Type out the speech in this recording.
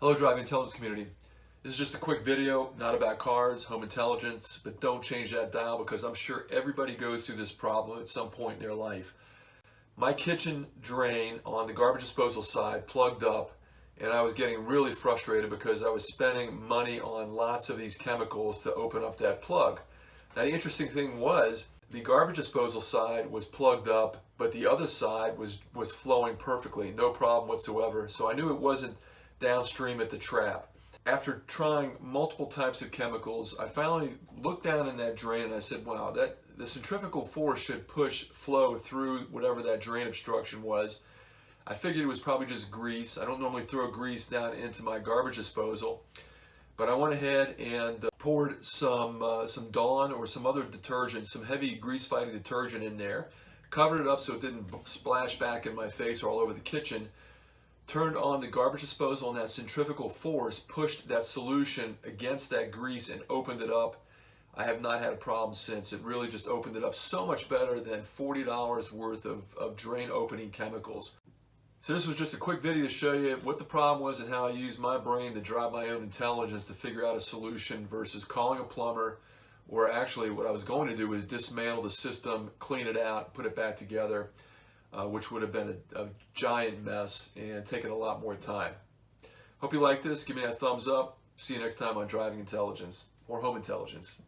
Hello driving intelligence community. This is just a quick video, not about cars, home intelligence, but don't change that dial because I'm sure everybody goes through this problem at some point in their life. My kitchen drain on the garbage disposal side plugged up and I was getting really frustrated because I was spending money on lots of these chemicals to open up that plug. Now the interesting thing was the garbage disposal side was plugged up, but the other side was flowing perfectly, no problem whatsoever. So I knew it wasn't downstream at the trap. After trying multiple types of chemicals, I finally looked down in that drain and I said, wow, the centrifugal force should push flow through whatever that drain obstruction was. I figured it was probably just grease. I don't normally throw grease down into my garbage disposal, but I went ahead and poured some Dawn or some other detergent, some heavy grease-fighting detergent in there, covered it up so it didn't splash back in my face or all over the kitchen, turned on the garbage disposal, and that centrifugal force pushed that solution against that grease and opened it up. I have not had a problem since. It really just opened it up so much better than $40 worth of drain opening chemicals. So this was just a quick video to show you what the problem was and how I used my brain to drive my own intelligence to figure out a solution versus calling a plumber, or actually what I was going to do was dismantle the system, clean it out, put it back together, which would have been a giant mess and taken a lot more time. Hope you like this. Give me that thumbs up. See you next time on Driving Intelligence or Home Intelligence.